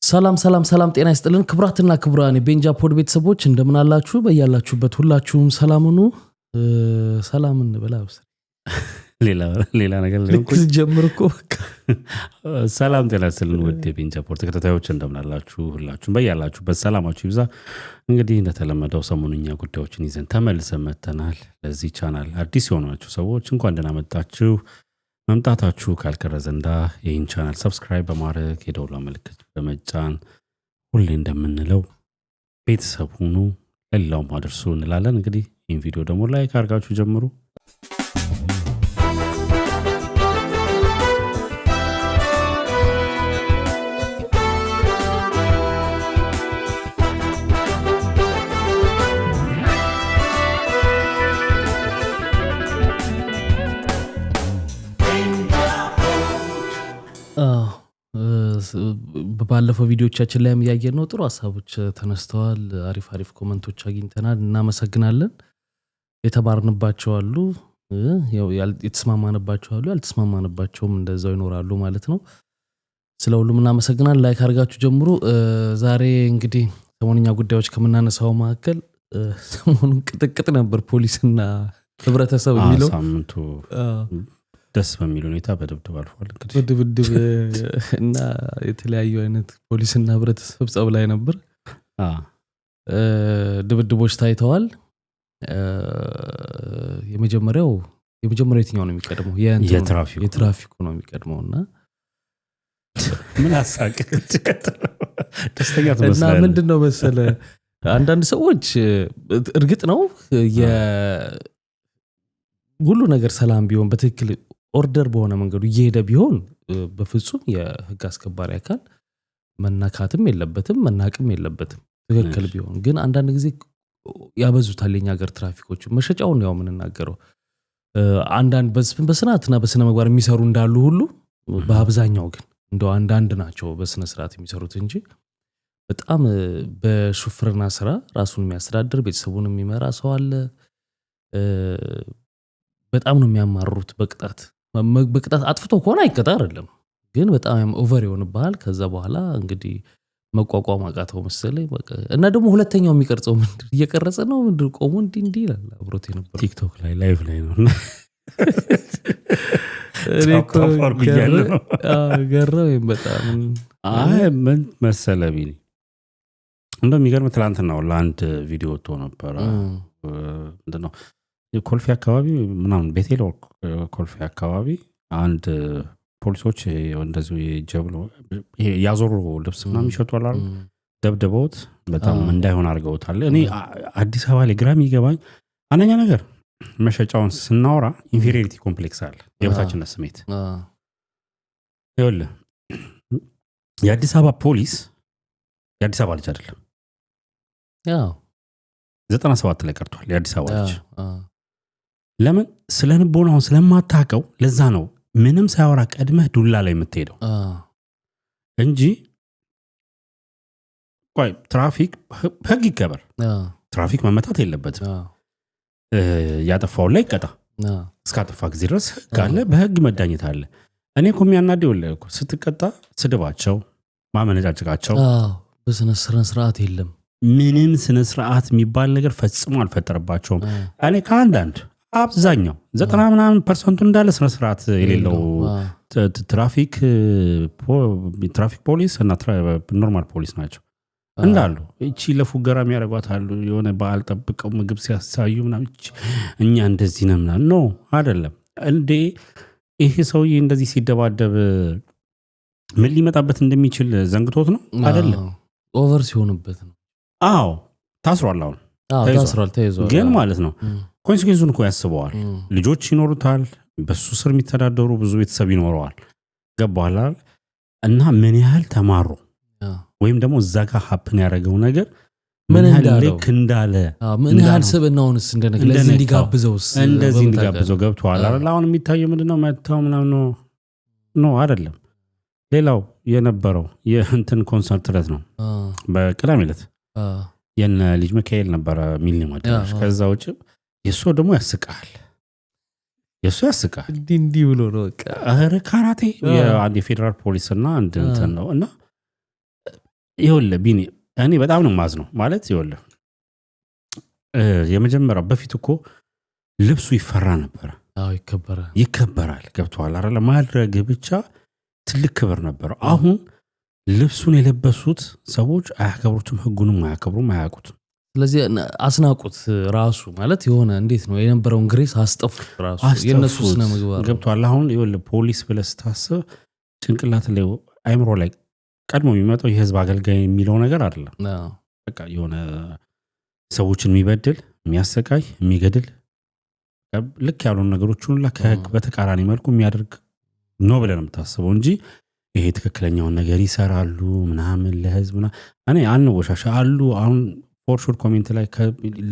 ሰላም ጤና ይስጥልን ክብራትና ክብራን የቤንጃ ፖድ ቤተሰቦች እንደምን አላችሁ? በያላችሁበት ሁላችሁም ሰላም ሁኑ። ሰላም እንበላ ሌላ ነገር ልክስ ጀምርኮ ሰላም ጤና ይስጥልን ውድ የቤንጃ ፖድ ተከታታዮች እንደምን አላችሁ? ሁላችሁም በያላችሁበት ሰላማችሁ ይብዛ። እንግዲህ እንደተለመደው ሰሞኑኛ ጉዳዮችን ይዘን ተመልሰን መጥተናል። ለዚህ ቻናል አዲስ የሆናችሁ ሰዎች እንኳን ደህና መጣችሁ። መምጣታችሁ ካልቀረ ዘንዳ ይህን ቻናል ሰብስክራይብ በማድረግ የደውል ምልክት በመጫን ሁሌ እንደምንለው ቤተሰብ ሁኑ፣ ለሌላውም አድርሱ እንላለን። እንግዲህ ይህን ቪዲዮ ደግሞ ላይክ አድርጋችሁ ጀምሩ። ባለፈው ቪዲዮቻችን ላይ ያየነው ጥሩ ሐሳቦች ተነስተዋል። አሪፍ ኮሜንቶች አግኝተናል። እናመሰግናለን። የተማርንባቸው አሉ፣ የተስማማንባቸው አሉ፣ ያልተስማማንባቸውም እንደዛው ይኖራሉ ማለት ነው። ስለሁሉም እናመሰግናለን። ላይክ አድርጋችሁ ጀምሩ። ዛሬ እንግዲህ ሰሞንኛ ጉዳዮች ከምናነሳው መካከል ሰሞኑን ቅጥቅጥ ነበር ፖሊስና ህብረተሰብ የሚለው ሳምንቱ ደስ በሚል ሁኔታ በድብድብ አልፏል። እንግዲህ በድብድብ እና የተለያዩ አይነት ፖሊስና ህብረተሰብ ጸብ ላይ ነበር። ድብድቦች ታይተዋል። የመጀመሪያው የትኛው ነው የሚቀድመው? የትራፊኩ ነው የሚቀድመውና ምን አሳቀ ደስተኛ ተመስላ እና ምንድነው መሰለ አንዳንድ ሰዎች እርግጥ ነው ሁሉ ነገር ሰላም ቢሆን በትክክል ኦርደር በሆነ መንገዱ እየሄደ ቢሆን በፍጹም የህግ አስከባሪ አካል መናካትም የለበትም መናቅም የለበትም ትክክል ቢሆን። ግን አንዳንድ ጊዜ ያበዙታል የኛ ሀገር ትራፊኮች። መሸጫውን ያው የምንናገረው አንዳንድ በስናትና በስነ ምግባር የሚሰሩ እንዳሉ ሁሉ በአብዛኛው ግን እንደው አንዳንድ ናቸው በስነ ስርዓት የሚሰሩት እንጂ በጣም በሹፍርና ስራ ራሱን የሚያስተዳድር ቤተሰቡን የሚመራ ሰው አለ። በጣም ነው የሚያማሩት። በቅጣት አጥፍቶ ከሆነ አይቀጣ አይደለም ግን በጣም ኦቨር ይሆንብሃል። ከዛ በኋላ እንግዲህ መቋቋም አቃተው መሰለኝ በቃ። እና ደግሞ ሁለተኛው የሚቀርጸው ምንድን እየቀረጸ ነው ምንድን ቆሞ እንዲህ ይላል። አብሮት የነበረው ቲክቶክ ላይ ላይቭ ላይ ነው ገረው በጣም ምን መሰለህ ቢኒ እንደሚገርም ትላንትና ለአንድ ቪዲዮ ወጥቶ ነበረ። ምንድነው ኮልፌ አካባቢ ምናምን ቤቴል ኮልፌ አካባቢ አንድ ፖሊሶች እንደዚሁ የጀብሎ ያዞሩ ልብስ ምናምን ይሸጧል አይደል? ደብድበውት በጣም እንዳይሆን አድርገውታል። እኔ አዲስ አበባ ላይ ግራም ይገባኝ አንደኛ ነገር መሸጫውን ስናወራ ኢንፌሪዮሪቲ ኮምፕሌክስ አለ፣ የበታችነት ስሜት። ይኸውልህ የአዲስ አበባ ፖሊስ የአዲስ አበባ ልጅ አይደለም። 97 ላይ ቀርቷል የአዲስ አበባ ልጅ። ለምን ስለ ንቦናውን ስለማታውቀው ለዛ ነው ምንም ሳያወራ ቀድመህ ዱላ ላይ የምትሄደው እንጂ ቆይ ትራፊክ ህግ ይከበር፣ ትራፊክ መመታት የለበትም። ያጠፋው ላይ ቀጣ እስካጠፋ ጊዜ ድረስ ህግ አለ፣ በህግ መዳኘት አለ። እኔ እኮ የሚያናደው እኮ ስትቀጣ ስድባቸው፣ ማመነጫጭቃቸው በስነ ስርዓት የለም። ምንም ስነ ስርዓት የሚባል ነገር ፈጽሞ አልፈጠረባቸውም። እኔ ከአንዳንድ አብዛኛው 90% እንዳለ ስነ ስርዓት የሌለው ትራፊክ ፖሊስ እና ኖርማል ፖሊስ ናቸው እንዳሉ። እቺ ለፉገራ የሚያደርጓት አሉ። የሆነ በዓል ጠብቀው ምግብ ሲያሳዩ ምናምን እኛ እንደዚህ ነው ምናምን ነው አይደለም እንዴ? ይሄ ሰውዬ እንደዚህ ሲደባደብ ምን ሊመጣበት እንደሚችል ዘንግቶት ነው አይደለም? ኦቨር ሲሆንበት ነው። አዎ ታስሯል። አሁን ተይዟል ግን ማለት ነው ኮንሲኩዌንሱን እኮ ያስበዋል። ልጆች ይኖሩታል፣ በሱ ስር የሚተዳደሩ ብዙ ቤተሰብ ይኖረዋል። ገባሃል? እና ምን ያህል ተማሩ ወይም ደግሞ እዛ ጋር ሀፕን ያደረገው ነገር ምን ያህል ልክ እንዳለ ምን ያህል ስብናውንስ እንደዚህ እንዲጋብዘው ገብቷል አይደል? አሁን የሚታየው ምንድነው መታው ምናምን ነው አይደለም? ሌላው የነበረው የእንትን ኮንሰርት ዕለት ነው በቅዳሜ ዕለት የነ ልጅ ሚካኤል ነበረ ሚሊኒየም አዳራሽ። ከዛ ውጭ የሱ ደግሞ ያስቃል እንዲህ ብሎ ነው በቃ። አረ ካራቴ የአንድ የፌደራል ፖሊስ እና አንድ እንትን ነው እና ይኸውልህ ቢኒ እኔ በጣም ነው ማዝነው ማለት ይኸውልህ የመጀመሪያው በፊት እኮ ልብሱ ይፈራ ነበር ይከበራል ገብቷል አይደል ማድረግ ብቻ ትልቅ ክብር ነበር አሁን ልብሱን የለበሱት ሰዎች አያከብሩትም ህጉንም አያከብሩም አያውቁትም ስለዚህ አስናቁት ራሱ ማለት የሆነ እንዴት ነው የነበረውን ግሬስ አስጠፉት ራሱ የነሱ ስነ ምግባር ገብቷል አሁን ይኸውልህ ፖሊስ ብለህ ስታስብ ጭንቅላት ላይ አይምሮ ላይ ቀድሞ የሚመጣው የህዝብ አገልጋይ የሚለው ነገር አይደለም በቃ የሆነ ሰዎችን የሚበድል የሚያሰቃይ የሚገድል ልክ ያሉን ነገሮች ሁሉ ከህግ በተቃራኒ መልኩ የሚያደርግ ነው ብለን የምታስበው እንጂ ይሄ ትክክለኛውን ነገር ይሰራሉ ምናምን ለህዝብና እኔ አንወሻሻ አሉ አሁን ፎር ሹር ኮሜንት ላይ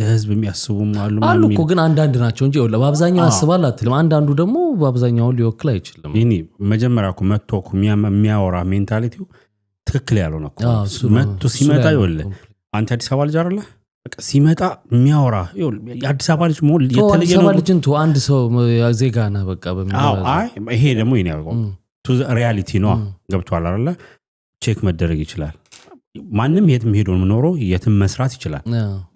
ለህዝብ የሚያስቡም አሉ አሉ እኮ ግን አንዳንድ ናቸው እንጂ በአብዛኛው ያስባል አትልም አንዳንዱ ደግሞ በአብዛኛው ሊወክል አይችልም ይሄ መጀመሪያ እኮ መጥቶ እኮ የሚያወራ ሜንታሊቲው ትክክል ያለው ነው መጥቶ ሲመጣ ይኸውልህ አንተ አዲስ አበባ ልጅ አይደለ በቃ ሲመጣ የሚያወራ የአዲስ አበባ ልጅ ሞል የተለየ ነው ልጅ እንቱ አንድ ሰው ዜጋ ነህ በቃ በሚለው አይ ይሄ ደግሞ ይሄን ያውቀው ቱ ሪያሊቲ ነው ገብቷል አይደለ ቼክ መደረግ ይችላል ማንንም የትም ሄዶ ኖሮ የትም መስራት ይችላል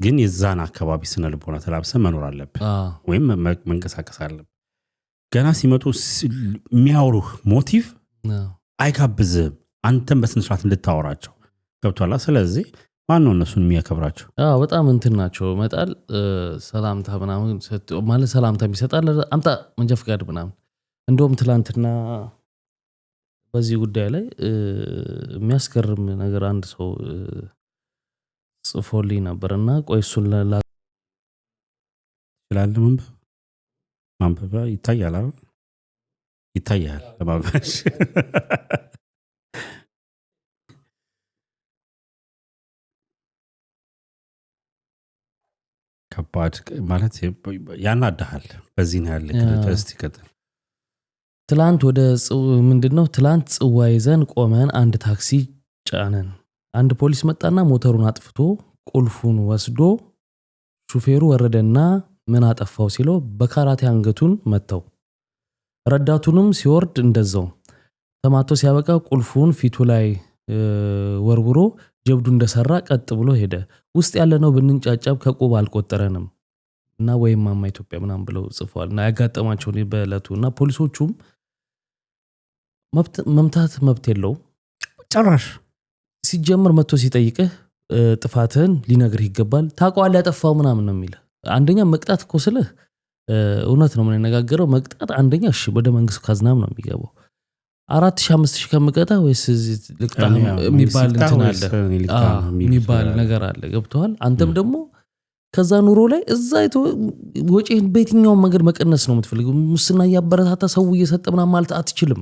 ግን የዛን አካባቢ ስነ ልቦና ተላብሰ መኖር አለበት ወይም መንቀሳቀስ አለበት ገና ሲመጡ የሚያወሩህ ሞቲቭ አይጋብዝም አንተም በስነ ስርዓት እንድታወራቸው ገብቷል ስለዚህ ማን ነው እነሱን የሚያከብራቸው በጣም እንትን ናቸው መጣል ሰላምታ ምናምን ማለት ሰላምታ የሚሰጣል አምጣ መንጃ ፍቃድ ምናምን እንደውም ትላንትና በዚህ ጉዳይ ላይ የሚያስገርም ነገር አንድ ሰው ጽፎልኝ ነበርና ቆይ እሱን ይችላል ማንበብ ይታያል አይደል ይታያል ለማባሽ ከባድ ማለት ያናዳሃል በዚህ ነው ያለ ከስቲ ቀጥል ትላንት ወደ ምንድነው ትላንት ጽዋ ይዘን ቆመን አንድ ታክሲ ጫነን አንድ ፖሊስ መጣና ሞተሩን አጥፍቶ ቁልፉን ወስዶ ሹፌሩ ወረደና ምን አጠፋው ሲለው በካራቴ አንገቱን መታው ረዳቱንም ሲወርድ እንደዛው ተማቶ ሲያበቃ ቁልፉን ፊቱ ላይ ወርውሮ ጀብዱ እንደሰራ ቀጥ ብሎ ሄደ ውስጥ ያለነው ብንንጫጫብ ከቁብ አልቆጠረንም እና ወይም ማማ ኢትዮጵያ ምናም ብለው ጽፏልና ያጋጠማቸው በእለቱና ፖሊሶቹም መምታት መብት የለው ጭራሽ ሲጀምር መጥቶ ሲጠይቅህ ጥፋትህን ሊነግርህ ይገባል ታቋል ያጠፋው ምናምን ነው የሚል አንደኛ መቅጣት እኮ ስለህ እውነት ነው የምንነጋገረው መቅጣት አንደኛ እሺ ወደ መንግስት ካዝናም ነው የሚገባው 4000 ከመቀጣ ወይስ ልቅጣ የሚባል እንትን አለ የሚባል ነገር አለ ገብቷል አንተም ደግሞ ከዛ ኑሮ ላይ እዛ ወጪህን በየትኛው መንገድ መቀነስ ነው የምትፈልገው ሙስና ያበረታታ ሰው እየሰጠምና ማለት አትችልም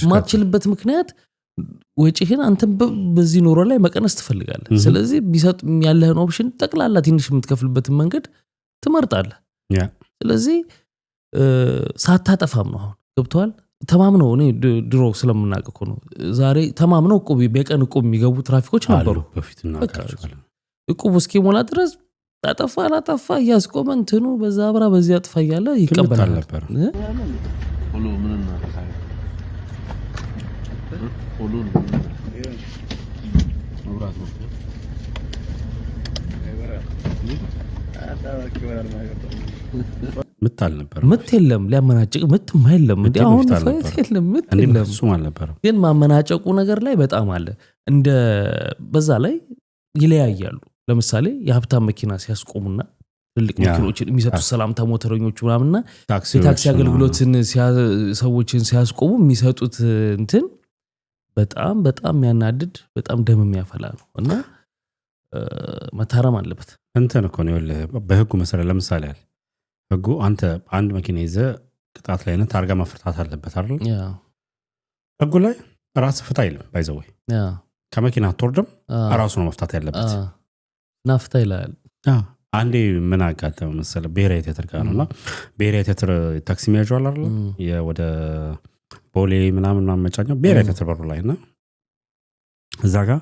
ማትችልበት ምክንያት ወጪህን አንተ በዚህ ኑሮ ላይ መቀነስ ትፈልጋለህ ስለዚህ ቢሰጥ ያለህን ኦፕሽን ጠቅላላ ትንሽ የምትከፍልበትን መንገድ ትመርጣለህ ስለዚህ ሳታጠፋም ነው አሁን ገብቷል ተማምነው እኔ ድሮ ስለምናቀቁ ነው ዛሬ ተማምነው እቁብ በቀን እቁብ የሚገቡ ትራፊኮች ነበሩ በፊትና ካርቻለ እቁብ እስኪሞላ ድረስ ታጠፋ አላጠፋ ያስቆመ እንትኑ በዛ አብራ በዚህ አጥፋ ያለ ይቀበላል ነበር ሁሉ ምን እናረጋለን ሁሉ ኑራት ነው ምታል ነበር ምት የለም ሊያመናጭቅ ምት ማይለም እንዴ አሁን ፈት የለም ምት የለም እሱም አልነበረም ግን ማመናጨቁ ነገር ላይ በጣም አለ እንደ በዛ ላይ ይለያያሉ ለምሳሌ የሀብታም መኪና ሲያስቆሙና ትልቅ መኪኖችን የሚሰጡ ሰላምታ ሞተረኞቹ ምናምንና የታክሲ አገልግሎትን ሰዎችን ሲያስቆሙ የሚሰጡት እንትን በጣም በጣም የሚያናድድ በጣም ደም የሚያፈላ ነው እና መታረም አለበት እንትን እኮ ነው በህጉ መሰረት ለምሳሌ ያለ ህጉ አንተ አንድ መኪና ይዘ ቅጣት ላይ ነህ ታርጋ መፍታት አለበት አይደል ህጉ ላይ ራስ ፍታ ይላል ባይዘው ከመኪና አትወርድም ራሱ ነው መፍታት ያለበት ናፍታ ይላል አንዴ ምን አጋጠመ መሰለ ብሔራዊ ቲያትር ጋር ነውና ብሔራዊ ቲያትር ታክሲ የሚያጇል አይደል ወደ ቦሌ ምናምን ማመጫኛው ብሔራዊ ቲያትር በሩ ላይና እዛ ጋር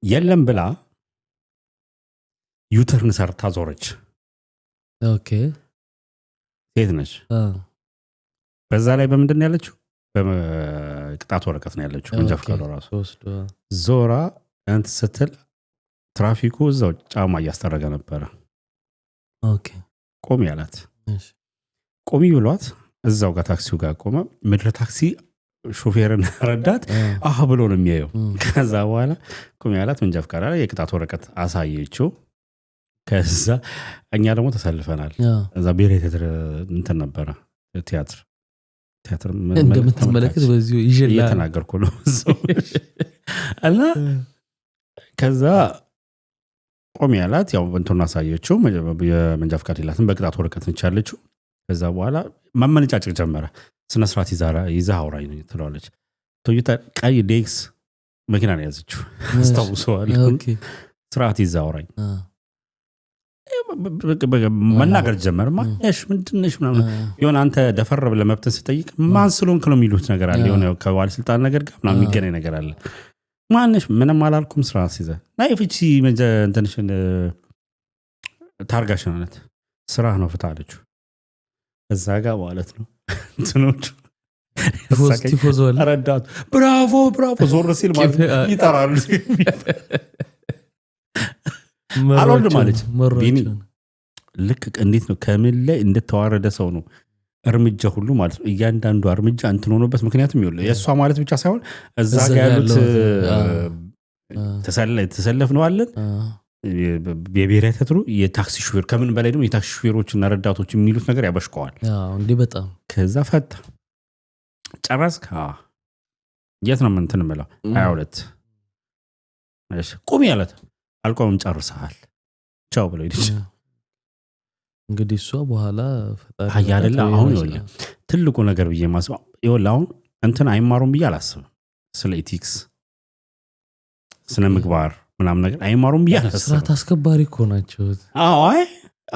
የለም ብላ ዩተርን ሰርታ ዞረች ኦኬ ሴት ነች በዛ ላይ በምንድን ያለችው የቅጣት ወረቀት ነው ያለችው መንጃ ፈቃዱ ራሱ ወስዶ ዞራ አንተ ስትል ትራፊኩ እዛው ጫማ እያስጠረገ ነበረ ኦኬ ቆም ያላት እሺ ቆሚ ብሏት እዛው ጋር ታክሲው ጋር ቆመ ምድረ ታክሲ ሾፌርና ረዳት ብሎ ነው የሚያየው ከዛ በኋላ ቆም ያላት መንጃ ፈቃድ ላይ የቅጣት ወረቀት አሳየችው ከዛ እኛ ደግሞ ተሰልፈናል እዛ ብሔራዊ ቲያትር እንትን ነበረ ቲያትር እንደምትመለከት በዚሁ ይጀላል እየተናገርኩ ነው እና ከዛ ቆም ያላት ያው እንትን አሳየችው የመንጃ ፈቃድ ይላትን በቅጣት ወረቀት ነች ያለችው ከዛ በኋላ ማመነጫጭቅ ጀመረ ስነ ስርዓት ይዛ አውራኝ ነው ትላለች ቶዮታ ቀይ ዴክስ መኪና ነው ያዘችው አስታውሰዋል ኦኬ ስርዓት ይዛ አውራኝ መናገር ጀመረ ማሽ ምንድነሽ ምናምን የሆነ አንተ ደፈር ብለህ መብትን ሲጠይቅ ማን ስለሆንክ ነው የሚሉት ነገር አለ የሆነ ከባለስልጣን ነገር ጋር ምናምን የሚገናኝ ነገር አለ ማንሽ ምንም አላልኩም ስርዓት ይዘ ናይ ፍቺ እንትንሽን ታርጋሽናለት ስራ ነው ፍታለችው እዛ ጋር ማለት ነው እንትኖቹ ፖስቲፎዞል ረዳት ብራቮ ዞር ሲል ማለት ይጠራሉ አሎድ ማለት ቢኒ ልክ እንዴት ነው ከምን ላይ እንደተዋረደ ሰው ነው እርምጃ ሁሉ ማለት ነው እያንዳንዱ እርምጃ እንትን ሆኖበት ምክንያቱም ይኸውልህ የእሷ ማለት ብቻ ሳይሆን እዛ ጋር ያሉት ተሰለፍ ነው አለን የብሔራዊ ቲያትሩ የታክሲ ሹፌር ከምን በላይ ደግሞ የታክሲ ሹፌሮችና ረዳቶች የሚሉት ነገር ያበሽቀዋል እንዴ በጣም ከዛ ፈታ ጨረስክ የት ነው እንትን የምለው 22 እሺ ቁም ያለት አልቆም ጨርሰሃል ቻው ብለው ይልሽ እንግዲህ እሷ በኋላ ፈጣሪ አይደለ አሁን ይኸውልህ ትልቁ ነገር ብዬ ማስበው ይኸውልህ አሁን እንትን አይማሩም ብዬ አላስብም ስለ ኢቲክስ ስነ ምግባር ምናምን ነገር አይማሩም ብዬ አላስብም ስርዓት አስከባሪ እኮ ናቸው አይ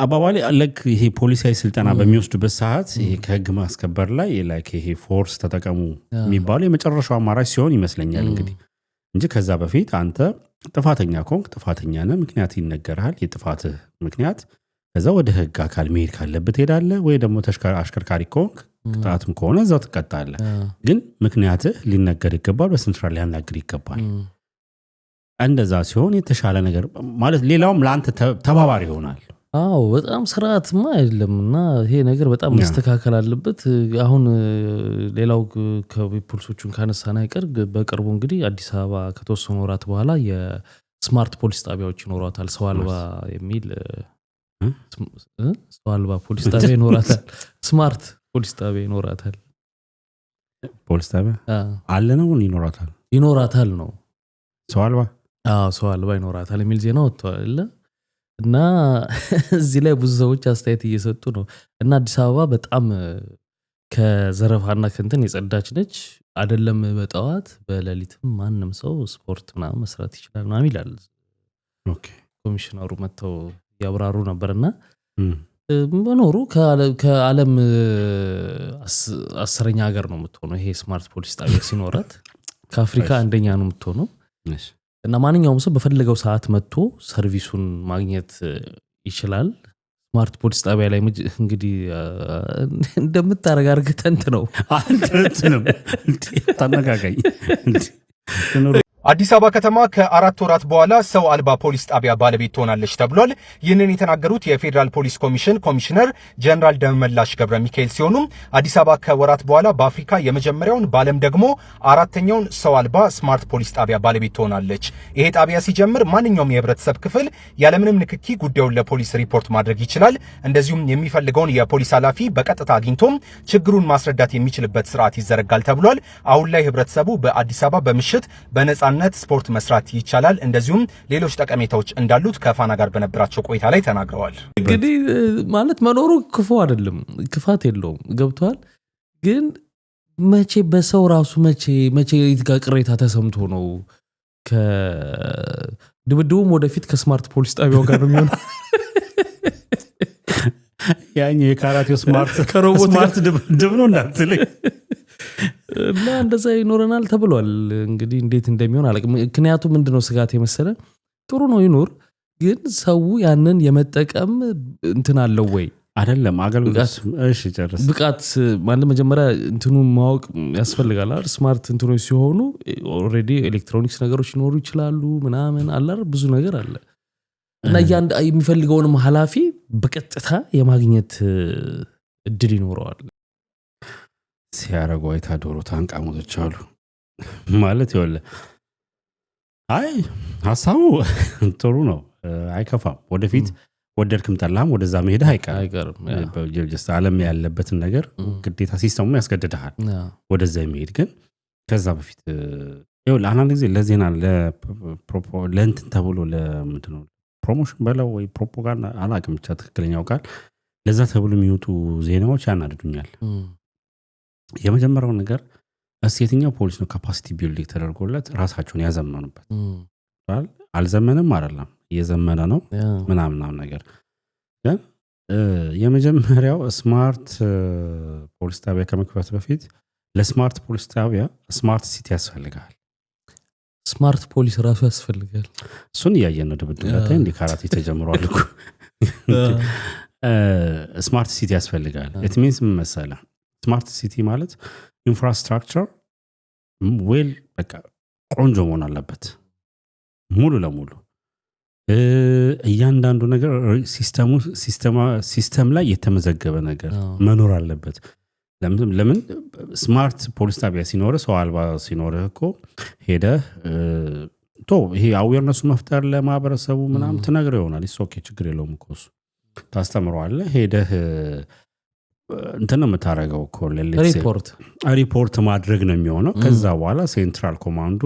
አባባሌ ለክ ይሄ ፖሊሳዊ ስልጠና በሚወስዱበት ሰዓት ይሄ ከህግ ማስከበር ላይ ላይክ ይሄ ፎርስ ተጠቀሙ የሚባለው የመጨረሻው አማራጭ ሲሆን ይመስለኛል እንግዲህ እንጂ ከዛ በፊት አንተ ጥፋተኛ ከሆንክ ጥፋተኛ ነህ ምክንያት ይነገርሃል የጥፋትህ ምክንያት ከዛ ወደ ህግ አካል መሄድ ካለበት ሄዳለህ ወይ ደግሞ አሽከርካሪ ከሆንክ ቅጣትም ከሆነ እዛው ትቀጣለህ ግን ምክንያትህ ሊነገር ይገባል በስንትራል ሊያናግር ይገባል እንደዛ ሲሆን የተሻለ ነገር ማለት ሌላውም ለአንተ ተባባሪ ይሆናል በጣም ስርዓትማ አይደለምና ይሄ ነገር በጣም መስተካከል አለበት አሁን ሌላው ከፖሊሶቹን ካነሳና አይቀር በቅርቡ እንግዲህ አዲስ አበባ ከተወሰኑ ወራት በኋላ የስማርት ፖሊስ ጣቢያዎች ይኖራታል ሰው አልባ የሚል ሰው አልባ ፖሊስ ጣቢያ ይኖራታል ስማርት ፖሊስ ጣቢያ ይኖራታል ፖሊስ ጣቢያ አለ ነው ይኖራታል ነው ሰው አልባ ይኖራታል የሚል ዜና ወጥቷል እና እዚህ ላይ ብዙ ሰዎች አስተያየት እየሰጡ ነው እና አዲስ አበባ በጣም ከዘረፋና ከንትን የጸዳች ነች አይደለም በጠዋት በሌሊትም ማንም ሰው ስፖርት ምናምን መስራት ይችላል ምናምን ይላል ኦኬ ኮሚሽነሩ መተው ያብራሩ ነበርና በኖሩ ከዓለም 10ኛ ሀገር ነው የምትሆነው ይሄ ስማርት ፖሊስ ጣቢያ ሲኖራት ከአፍሪካ አንደኛ ነው የምትሆነው እና ማንኛውም ሰው በፈለገው ሰዓት መጥቶ ሰርቪሱን ማግኘት ይችላል ስማርት ፖሊስ ጣቢያ ላይ እንግዲህ እንደምታረጋ አርግተንት ነው አንተንም ታነጋጋኝ አዲስ አበባ ከተማ ከ4 ወራት በኋላ ሰው አልባ ፖሊስ ጣቢያ ባለቤት ትሆናለች ተብሏል። ይህንን የተናገሩት የፌዴራል ፖሊስ ኮሚሽን ኮሚሽነር ጀነራል ደመላሽ ገብረ ሚካኤል ሲሆኑ አዲስ አበባ ከወራት በኋላ በአፍሪካ የመጀመሪያውን በዓለም ደግሞ 4ኛውን ሰው አልባ ስማርት ፖሊስ ጣቢያ ባለቤት ትሆናለች። ይሄ ጣቢያ ሲጀምር ማንኛውም የህብረተሰብ ክፍል ያለምንም ንክኪ ጉዳዩን ለፖሊስ ሪፖርት ማድረግ ይችላል። እንደዚሁም የሚፈልገውን የፖሊስ ኃላፊ በቀጥታ አግኝቶም ችግሩን ማስረዳት የሚችልበት ስርዓት ይዘረጋል ተብሏል። አሁን ላይ ህብረተሰቡ በአዲስ አበባ በምሽት በነጻ ስፖርት መስራት ይቻላል እንደዚሁም ሌሎች ጠቀሜታዎች እንዳሉት ከፋና ጋር በነበራቸው ቆይታ ላይ ተናግረዋል። እንግዲህ ማለት መኖሩ ክፉ አይደለም ክፋት የለውም ገብቷል ግን መቼ በሰው ራሱ መቼ ይትጋ ቅሬታ ተሰምቶ ነው ከድብድቡም ወደፊት ከስማርት ፖሊስ ጣቢያው ጋር ነው የሚሆነው ያኝ የካራቴው ስማርት ድብ ነው እንዳትልኝ እና እንደዛ ይኖረናል ተብሏል እንግዲህ እንዴት እንደሚሆን አላውቅም ምክንያቱ ምንድነው ስጋት የመሰለ ጥሩ ነው ይኖር ግን ሰው ያንን የመጠቀም እንትን አለው ወይ አይደለም አገልግሎት እሺ ጨርስ ብቃት ማለት መጀመሪያ እንትኑ ማወቅ ያስፈልጋል አይደል ስማርት እንትኖች ሲሆኑ ኦሬዲ ኤሌክትሮኒክስ ነገሮች ሊኖሩ ይችላሉ ምናምን አለ ብዙ ነገር አለ እና የሚፈልገውንም ኃላፊ በቀጥታ የማግኘት እድል ይኖረዋል ሲያረጋው አይታዶሮ ታንቃሞቶች አሉ ማለት ይወለ አይ ሐሳቡ ጥሩ ነው አይከፋም ወደፊት ወደድክም ጠላም ወደዛ መሄድ አይቀርም በጀስት ዓለም ያለበትን ነገር ግዴታ ሲስተሙ ያስገድዳል ወደዛ መሄድ ግን ከዛ በፊት ይኸውልህ አንድ ጊዜ ለዜና ለእንትን ተብሎ ለምንድነው ፕሮሞሽን በለው ወይ ፕሮፓጋንዳ አላውቅም ብቻ ትክክለኛው ቃል ለዛ ተብሎ የሚወጡ ዜናዎች ያናድዱኛል የመጀመሪያው ነገር የትኛው ፖሊስ ነው ካፓሲቲ ቢልዲንግ ተደርጎለት ራሳቸውን ያዘመኑበት አልዘመንም አይደለም እየዘመነ ነው ምናምን ነገር ግን የመጀመሪያው ስማርት ፖሊስ ጣቢያ ከመክፈት በፊት ለስማርት ፖሊስ ጣቢያ ስማርት ሲቲ ያስፈልጋል ስማርት ፖሊስ ራሱ ያስፈልጋል እሱን ያየን ነው ድብድብ እንዴ ካራት ተጀምሯል እኮ ስማርት ሲቲ ያስፈልጋል it means ምን መሰለህ ስማርት ሲቲ ማለት ኢንፍራስትራክቸር ዌል በቃ ቆንጆ መሆን አለበት ሙሉ ለሙሉ እያንዳንዱ ነገር ሲስተም ላይ የተመዘገበ ነገር መኖር አለበት ለምን ስማርት ፖሊስ ጣቢያ ሲኖር ሰው አልባ ሲኖር እኮ ሄደ ይሄ አዌርነሱ መፍጠር ለማህበረሰቡ ምናምን ተነግሮ ይሆናል ኦኬ ችግር የለውም እኮ እሱ ታስተምረዋለህ ሄደህ እንትን የምታረጋው እኮ ሪፖርት ማድረግ ነው የሚሆነው ከዛ በኋላ ሴንትራል ኮማንዱ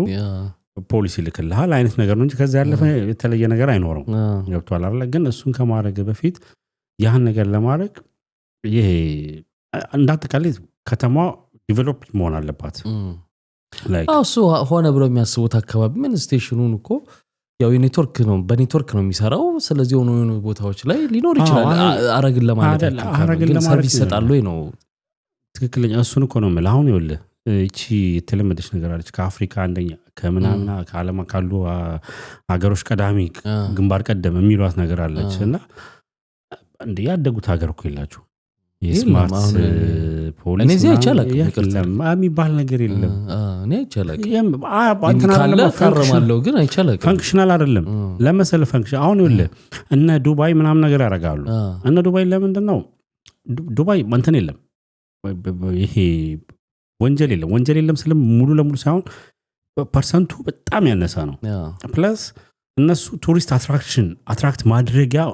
ፖሊሲ ልክልሃል አይነት ነገር ነው እንጂ ከዛ ያለፈ የተለየ ነገር አይኖርም ገብቷል አይደል ግን እሱን ከማድረግ በፊት ያን ነገር ለማድረግ ይሄ እንዳጠቃላይ ከተማ ዲቨሎፕ መሆን አለባት እሱ ሆነ ብሎ የሚያስቡት አካባቢ ምን ስቴሽኑን እኮ ያው የኔትወርክ ነው በኔትወርክ ነው የሚሰራው ስለዚህ ሆኖ ቦታዎች ላይ ሊኖር ይችላል አረግን ለማለት ግን ሰርቪስ ይሰጣል ወይ ነው ትክክለኛ እሱን እኮ ነው ማለት አሁን ይወለ እቺ የተለመደች ነገር አለች ከአፍሪካ አንደኛ ከምናምና ከዓለም ካሉ ሀገሮች ቀዳሚ ግንባር ቀደም የሚሏት ነገር አለች እና እንደ ያደጉት ሀገር እኮ ይላችሁ የስማርት ፖሊስ እኔ እዚህ አይቻልም የሚባል ነገር የለም እኔ አይቻልም ካለ ፈርማለሁ ግን አይቻልም ፈንክሽናል አይደለም ለመሰለ ፈንክሽን አሁን ይኸውልህ እነ ዱባይ ምናምን ነገር ያደርጋሉ እነ ዱባይ ለምንድነው ዱባይ እንትን የለም ይሄ ወንጀል የለም ስለም ሙሉ ለሙሉ ሳይሆን ፐርሰንቱ በጣም ያነሳ ነው ፕላስ እነሱ ቱሪስት አትራክት ማድረጊያ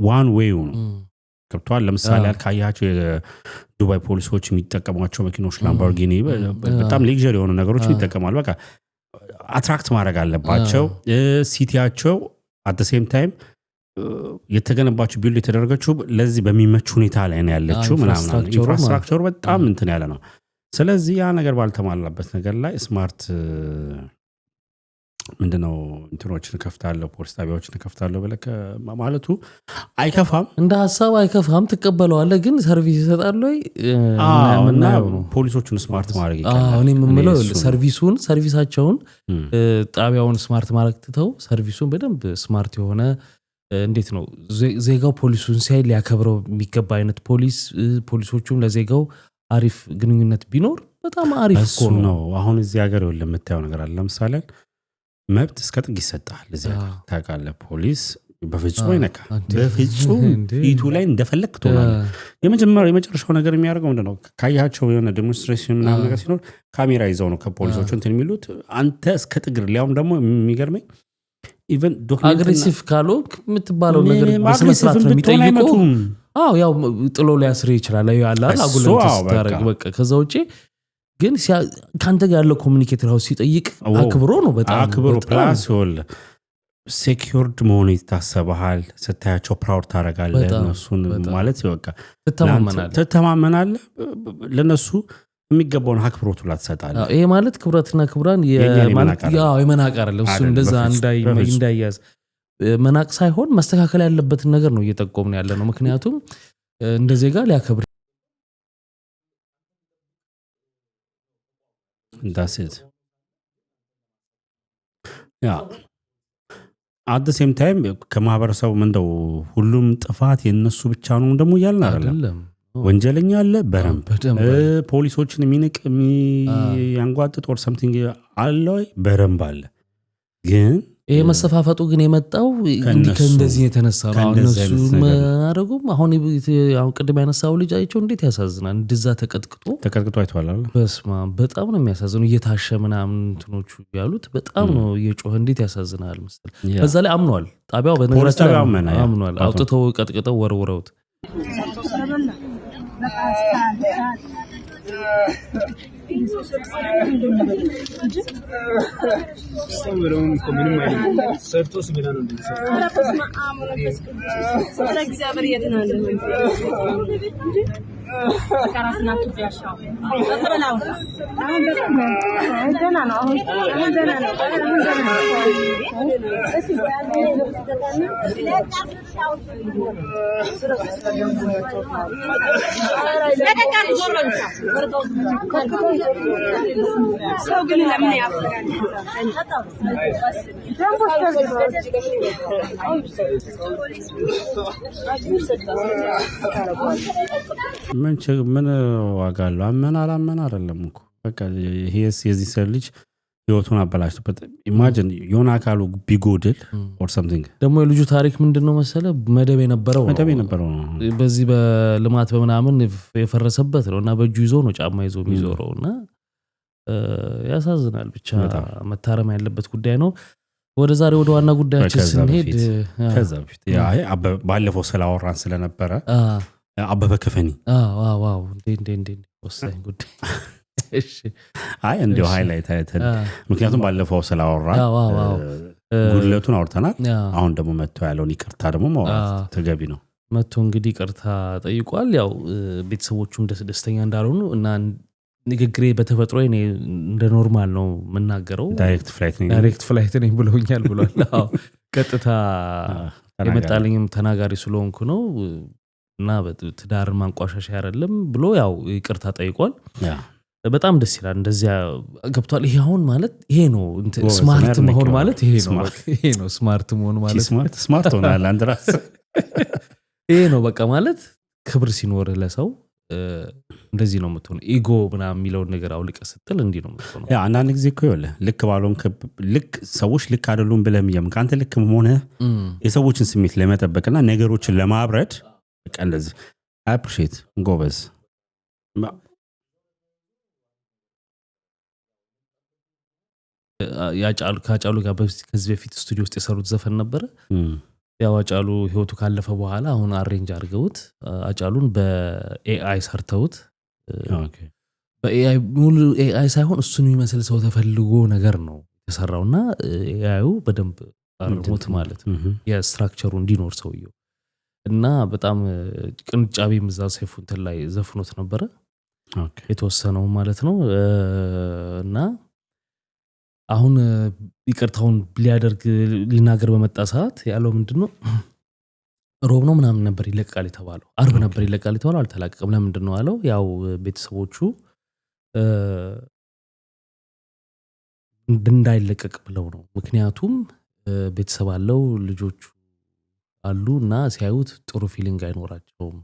ዋን ዌይ ነው ገብቷል ለምሳሌ ካያቸው የዱባይ ፖሊሶች የሚጠቀሟቸው መኪኖች ላምቦርጊኒ በጣም ሌክዠሪ የሆኑ ነገሮች ይጠቀማሉ በቃ አትራክት ማድረግ አለባቸው ሲቲያቸው at the same time የተገነባቸው ቢልድ የተደረገችው ለዚህ በሚመች ሁኔታ ላይ ነው ያለችው ምናምን ኢንፍራስትራክቸሩ በጣም እንትን ያለ ነው ስለዚህ ያ ነገር ባልተሟላበት ነገር ላይ ስማርት ምንድነው እንትኖችን ከፍታለሁ ፖሊስ ጣቢያዎችን ከፍታለሁ በለከ ማለቱ አይከፋም እንደ ሐሳብ አይከፋም ተቀበለዋለህ ግን ሰርቪስ ይሰጣል ወይ እና ፖሊሶቹን ስማርት ማድረግ ይችላል እኔ የምለው ሰርቪሳቸውን ጣቢያውን ስማርት ማድረግ ትተው ሰርቪሱን በደንብ ስማርት የሆነ እንዴት ነው ዜጋው ፖሊሱን ሲያይ ሊያከብረው የሚገባ አይነት ፖሊሶቹም ለዜጋው አሪፍ ግንኙነት ቢኖር በጣም አሪፍ እኮ ነው አሁን እዚህ ሀገር ይወል የምታየው ነገር አለ ለምሳሌ መብት እስከ ጥግ ይሰጣል እዚህ ሀገር ታውቃለህ ፖሊስ በፍጹም አይነካ በፍጹም ፊቱ ላይ እንደፈለክ ትሆናለህ የመጨረሻው ነገር የሚያደርገው ምንድነው ካያቸው የሆነ ዴሞንስትሬሽን ምናምን ነገር ሲኖር ካሜራ ይዘው ነው ከፖሊሶቹ እንትን የሚሉት አንተ እስከ ጥግ ሊያውም ደግሞ የሚገርመኝ ኢቨን ዶክመንት አግሬሲቭ ካሎክ የምትባለው ነገር በስነስርዓት ነው የሚጠይቀው ያው ጥሎ ሊያስር ይችላል ያላ አጉለንተስ ታረግ በቃ ከዛ ውጪ ግን ካንተ ጋር ያለው ኮሙኒኬተር ሃውስ ሲጠይቅ አክብሮ ነው በጣም አክብሮ ፕላስ ሆል ሴኩርድ መሆኑ ይታሰባል ስታያቸው ፕራውድ ታረጋለህ እነሱን ማለት በቃ ተተማመናለህ ለነሱ የሚገባውን አክብሮቱ ላትሰጣለህ ይሄ ማለት ክብረትና ክብራን የመናቅ አይደለም እሱ እንደዛ እንዳይያዝ መናቅ ሳይሆን መስተካከል ያለበትን ነገር ነው እየጠቆምን ያለ ነው ምክንያቱም እንደ ዜጋ ሊያከብር that's it ያ at the same time ከማህበረሰቡ እንደው ሁሉም ጥፋት የነሱ ብቻ ነው ደግሞ ያልን አይደለም ወንጀለኛ አለ በረም ፖሊሶችን የሚንቅ የሚያንጓጥጥ or something አለ በረም አለ ግን ይሄ መሰፋፈጡ ግን የመጣው ከእንደዚህ የተነሳ ነው እነሱ ማረጉም አሁን ቅድም ያነሳው ልጅ አይቸው እንዴት ያሳዝናል እንደዛ ተቀጥቅጦ አይቷል በስማ በጣም ነው የሚያሳዝነው እየታሸ ምናምን እንትኖቹ ያሉት በጣም ነው እየጮህ እንዴት ያሳዝናል መሰል በዛ ላይ አምኗል ጣቢያው በነገራችን አምኗል አውጥተው ቀጥቅጠው ወርውረውት ሰውረውን ኮሚኒም አይደለም ሰርቶስ ቢላን ነው እንደዚህ እግዚአብሔር የትናን ከራስና ትያሻው ተበላው አሁን ደና ነው አሁን ደና ነው ሰው ግን ለምን ያፈራል ምን ዋጋ አለው አመና አይደለም እኮ በቃ ይሄስ የዚህ ሰው ልጅ ህይወቱን አበላሽቶበት ኢማጂን የሆነ አካሉ ቢጎድል or something ደግሞ የልጁ ታሪክ ምንድነው መሰለ መደብ የነበረው በዚህ በልማት በመናምን የፈረሰበት ነውና በእጁ ይዞ ነው ጫማ ይዞ የሚዞረውና ያሳዝናል ብቻ መታረም ያለበት ጉዳይ ነው ወደ ዛሬ ወደ ዋና ጉዳያችን ስንሄድ ከዛ በፊት ባለፈው ስላወራን ስለነበረ አበበ ከፈኒ ዋው እንዴ ወሳኝ ጉዳይ እሺ አይ እንደው ሃይላይት አይተን ምክንያቱም ባለፈው ስላወራን ጉድለቱን አውርተናል አሁን ደግሞ መጥቶ ያለውን ይቅርታ ደግሞ ማውራት ተገቢ ነው መጥቶ እንግዲህ ይቅርታ ጠይቋል ያው ቤተሰቦቹም ደስተኛ እንዳልሆኑ እና ንግግሬ በተፈጥሮ እኔ እንደ ኖርማል ነው መናገረው ዳይሬክት ፍላይት ነኝ ብለውኛል ብሏል አዎ ቀጥታ የመጣልኝም ተናጋሪ ስለሆንኩ ነው እና በትዳር ማንቋሻሻ አይደለም ብሎ ያው ይቅርታ ጠይቋል በጣም ደስ ይላል እንደዚያ ገብቷል ይሄ አሁን ማለት ይሄ ነው ስማርት መሆን ማለት ይሄ ነው ስማርት መሆን ማለት ስማርት ሆናል አንድራስ ይሄ ነው በቃ ማለት ክብር ሲኖር ለሰው እንደዚህ ነው የምትሆነው ኢጎ ምናምን የሚለውን ነገር አውልቀ ስትል እንዲህ ነው የምትሆነው ያ አንዳንድ ጊዜ እኮ ይወለ ልክ ባሉን ልክ ሰዎች ልክ አይደሉም ብለም ካንተ ልክ መሆነ የሰዎችን ስሜት ለመጠበቅና ነገሮችን ለማብረድ በቃ እንደዚህ አፕሪሺየት ጎበዝ ያጫሉ ጋር ከዚህ በፊት ስቱዲዮ ውስጥ የሰሩት ዘፈን ነበረ ያው አጫሉ ህይወቱ ካለፈ በኋላ አሁን አሬንጅ አድርገውት አጫሉን በኤአይ ሰርተውት በኤአይ ሙሉ ኤአይ ሳይሆን እሱን የሚመስል ሰው ተፈልጎ ነገር ነው የተሰራውና ኤአይው በደንብ አርሞት ማለት ነው የስትራክቸሩ እንዲኖር ሰውየው እና በጣም ቅንጫቢ ምዛው ሰይፉንተን ላይ ዘፍኖት ነበረ የተወሰነው ማለት ነው እና አሁን ይቅርታውን ሊያደርግ ሊናገር በመጣ ሰዓት ያለው ምንድነው ሮብ ነው ምናምን ነበር ይለቃል የተባለው አርብ ነበር ይለቃል የተባለው አልተላቀቀም ለምንድነው አለው ያው ቤተሰቦቹ እንዳይለቀቅ ብለው ነው ምክንያቱም ቤተሰብ አለው ልጆቹ አሉና ሲያዩት ጥሩ ፊሊንግ አይኖራቸውም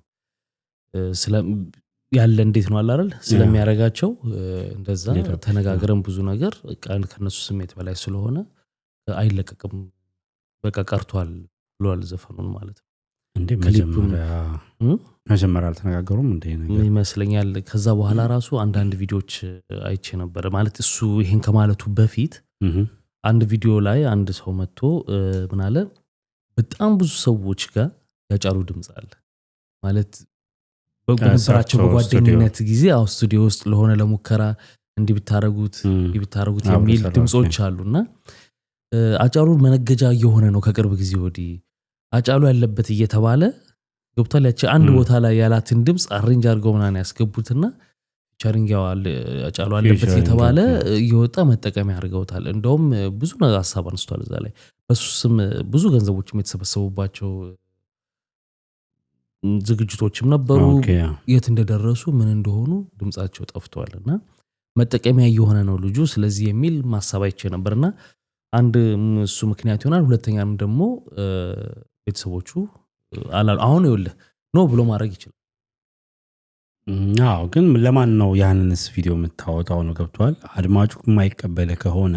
ያለ እንዴት ነው አይደል ስለሚያረጋቸው እንደዛ ተነጋግረን ብዙ ነገር ከነሱ ስሜት በላይ ስለሆነ አይለቀቅም በቃ ቀርቷል ብሏል ዘፈኑን ማለት ነው እንዴ መጀመሪያ አልተነጋገሩም እንዴ ነገር ይመስለኛል ከዛ በኋላ ራሱ አንዳንድ ቪዲዮዎች አይቼ ነበር ማለት እሱ ይሄን ከማለቱ በፊት አንድ ቪዲዮ ላይ አንድ ሰው መጥቶ ምን አለ በጣም ብዙ ሰዎች ጋር ያጫሉ ድምጽ አለ ማለት በነበራቸው በጓደኝነት ጊዜ አው ስቱዲዮ ውስጥ ለሆነ ለሙከራ እንዲብታረጉት የሚል ድምጾች አሉና አጫሉ መነገጃ የሆነ ነው ከቅርብ ጊዜ ወዲህ አጫሉ ያለበት እየተባለ ገብቷል ያቺ አንድ ቦታ ላይ ያላትን ድምጽ አሬንጅ አድርገው ምናን ያስገቡትና ቻሪንግ ያዋል አጫሉ ያለበት እየተባለ ይወጣ መጠቀሚያ አድርገውታል እንደውም ብዙ ነገር ሐሳብ አንስቷል እዛ ላይ በሱስም ብዙ ገንዘቦችም የተሰበሰቡባቸው ዝግጅቶችም ነበሩ የት እንደደረሱ ምን እንደሆኑ ድምጻቸው ጠፍቷልና መጠቀሚያ የሆነ ነው ልጁ ስለዚህ የሚል ማሳባይቼ ነበርና አንድ እሱ ምክንያት ይሆናል ሁለተኛም ደግሞ ቤተሰቦቹ አሁን ይኸውልህ ኖ ብሎ ማድረግ ይችላል አዎ ግን ለማን ነው ያንንስ ቪዲዮ የምታወጣው ነው ገብቷል አድማጩ የማይቀበል ከሆነ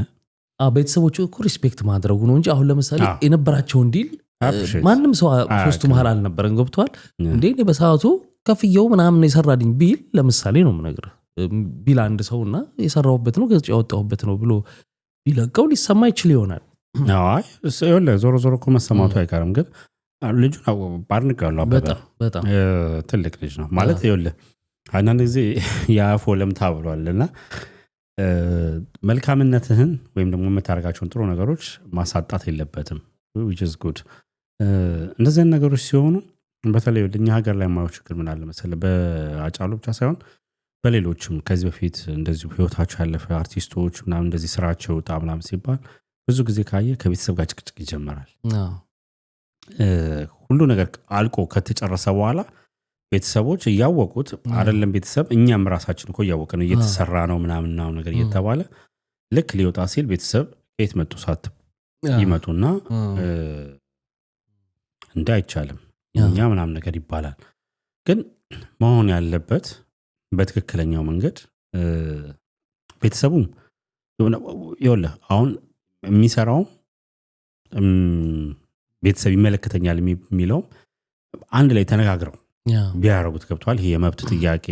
ቤተሰቦቹ እኮ ሪስፔክት ማድረጉ ነው እንጂ አሁን ለምሳሌ የነበራቸው እንዲል ማንም ሰው ሶስቱ መሃል አልነበረም ገብቷል እንዴ እኔ በሰዓቱ ከፍየው ምናምን የሰራልኝ ቢል ለምሳሌ ነው የምነግርህ ቢል አንድ ሰውና የሰራውበት ነው ገጽ ያወጣውበት ነው ብሎ ቢለቀው ሊሰማ ይችል ይሆናል አይ ይኸውልህ ዞሮ ዞሮ እኮ መሰማቱ አይቀርም ግን ልጁን ባርንቀዋለሁ በጣም ትልቅ ልጅ ነው ማለት ይኸውልህ አንዳንድ ጊዜ ያፎ ለምታ ብሏልና መልካምነትህን ወይም ደግሞ የምታደርጋቸውን ጥሩ ነገሮች ማሳጣት የለበትም which is good እንደዚህ ነገሮች ሲሆኑ በተለይ ወደኛ ሀገር ላይ ማየው ችግር ምን አለ መሰለህ በአጫሉ ብቻ ሳይሆን በሌሎችም ከዚህ በፊት እንደዚህ ህይወታቸው ያለፈ አርቲስቶች ምናምን እንደዚህ ስራቸው ጣምላም ሲባል ብዙ ጊዜ ካየ ከቤተሰብ ጋር ጭቅጭቅ ይጀምራል ሁሉ ነገር አልቆ ከተጨረሰ በኋላ ቤተሰቦች ያወቁት አይደለም ቤተሰብ እኛም ራሳችን እኮ ያወቀን እየተሰራ ነው ምናምን ነገር እየተባለ ልክ ሊወጣ ሲል ቤተሰብ የት መጡ ሳት ይመጡና እንዳይቻልም እኛ ምናምን ነገር ይባላል ግን መሆን ያለበት በትክክለኛው መንገድ ቤተሰቡም ይኸውልህ አሁን የሚሰራው ቤተሰብ ይመለከተኛል የሚለው አንድ ላይ ተነጋግረው ቢያረጉት ገብቷል ይሄ የመብት ጥያቄ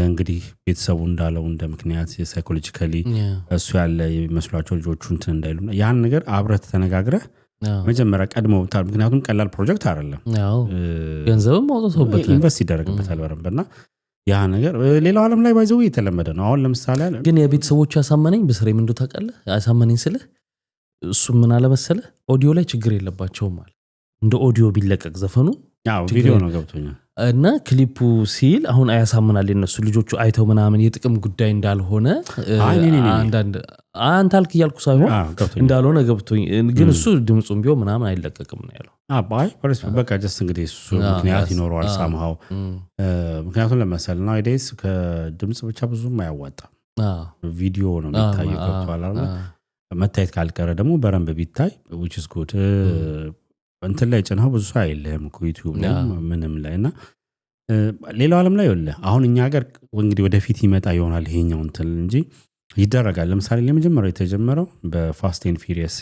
እንግዲህ ቤተሰቡ እንዳለው እንደ ምክንያት ሳይኮሎጂካሊ እሱ ያለ መስሏቸው ልጆቹ እንትን እንዳይሉና ያን ነገር አብረህ ተነጋግረህ መጀመሪያ ቀድመው ምክንያቱም ቀላል ፕሮጀክት አይደለም ገንዘብም አውጥተውበት ኢንቨስት ይደረግበታል በረምብና ያ ነገር ሌላው ዓለም ላይ ባይዘው የተለመደ ነው አሁን ለምሳሌ ግን የቤተሰቦቹ ያሳመነኝ በስሬ ምን እንደታቀለ ያሳመነኝ ስለ እሱ ምን አለ መሰለ ኦዲዮ ላይ ችግር የለባቸውም ማለት እንደ ኦዲዮ ቢለቀቅ ዘፈኑ ያው ቪዲዮ ነው ገብቶኛል እና ክሊፑ ሲል አሁን አያሳምናል እነሱ ልጆቹ አይተው ምናምን የጥቅም ጉዳይ እንዳልሆነ አንተ አልክ ያልኩ ሳይሆን እንዳልሆነ ገብቶኝ ግን እሱ ድምጹም ቢሆን ምናምን አይለቀቅም ነው ያለው አባይ በቃ just እንግዲህ እሱ ምክንያት ይኖረዋል ሳምሃው ምክንያቱም ለመሰልና አይዴስ ከድምጽ ብቻ ብዙም አያዋጣም ቪዲዮ ነው የሚታየው ገብቷል አይደል መታየት ካልቀረ ደግሞ በረንብ ቢታይ which is good እንትን ላይ ጨናው ብዙ አይደለም ዩቲዩብ ላይ ምንም ላይና ሌላው ዓለም ላይ ይወለ አሁን እኛ ሀገር እንግዲህ ወደፊት ይመጣ ይሆናል ይሄኛው እንትን እንጂ ይደረጋል ለምሳሌ ለመጀመሪያው የተጀመረው በፋስት ኤንድ ፊሪየስ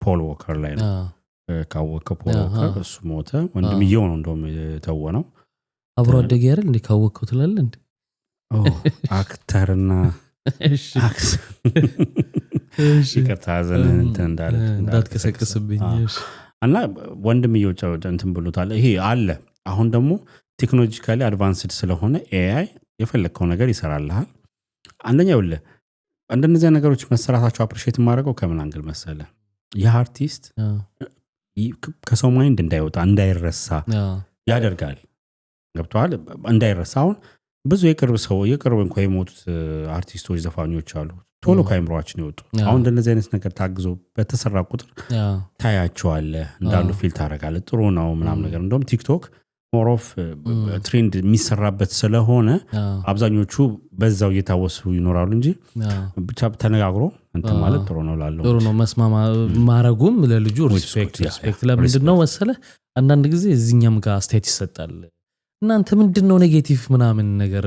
ፖል ዎከር ላይ ነው ካወቀው ፖል ዎከር እሱ ሞተ ወንድምየው ነው እንደውም ተወነው አብሮ አደግ ያረል እንዴ ካወቀው ትላል እንዴ አክተርና እሺ ከታዘን እንትን እንዳትከሰከስብኝ እና ወንድምየው እንትን ብሎታል ይሄ አለ አሁን ደግሞ ቴክኖሎጂካሊ አድቫንስድ ስለሆነ ኤአይ የፈለከው ነገር ይሰራልሃል አንደኛ ይወለ እንደነዚህ ነገሮች መሰራታቸው አፕሪሺየት ማድረገው ከምን አንግል መሰለ የአርቲስት ከሰው ማይንድ እንዳይወጣ እንዳይረሳ ያደርጋል ገብቷል እንዳይረሳ አሁን ብዙ የቅርብ እንኳን የሞቱት አርቲስቶች ዘፋኞች አሉ ቶሎ ካይምሮአችን ይወጡ አሁን እንደነዚህ አይነት ነገር ታግዞ በተሰራ ቁጥር ታያቸዋለህ እንዳሉ ፊል ታረጋለህ ጥሩ ነው ምናምን ነገር እንደውም ቲክቶክ ሞር ኦፍ ትሬንድ የሚሰራበት ስለሆነ አብዛኞቹ በዛው እየታወሱ ይኖራሉ እንጂ ብቻ ተነጋግሮ እንትን ማለት ጥሩ ነው ላለው ጥሩ ነው መስማማ ማረጉም ለልጁ ሪስፔክት ለምንድነው መሰለ አንዳንድ ጊዜ እዚህኛም ጋር አስተያየት ይሰጣል እናንተ ምንድነው ኔጌቲቭ ምናምን ነገር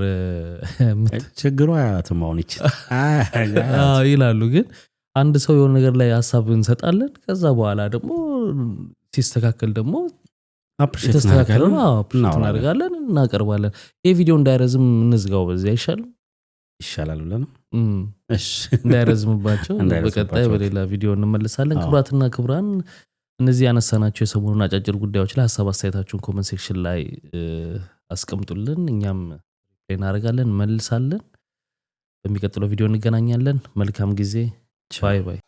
ችግሩ አያተማውን ይላሉ ግን አንድ ሰው የሆነ ነገር ላይ ሐሳብ እንሰጣለን ከዛ በኋላ ደግሞ ሲስተካከል ደግሞ ተስተካከለና እናደርጋለን እናቀርባለን ይሄ ቪዲዮ እንዳይረዝም እንዝጋው በዚህ ይሻላል ብለን እሺ እንዳይረዝምባቸው በቀጣይ በሌላ ቪዲዮ እንመለሳለን ክብራትና ክብራን እነዚህ ያነሳናቸው የሰሞኑን አጫጭር ጉዳዮች ላይ ሐሳብ አስተያየታችሁን ኮሜንት ሴክሽን ላይ አስቀምጡልን እኛም እናደርጋለን መልሳለን በሚቀጥለው ቪዲዮ እንገናኛለን መልካም ጊዜ ባይ ባይ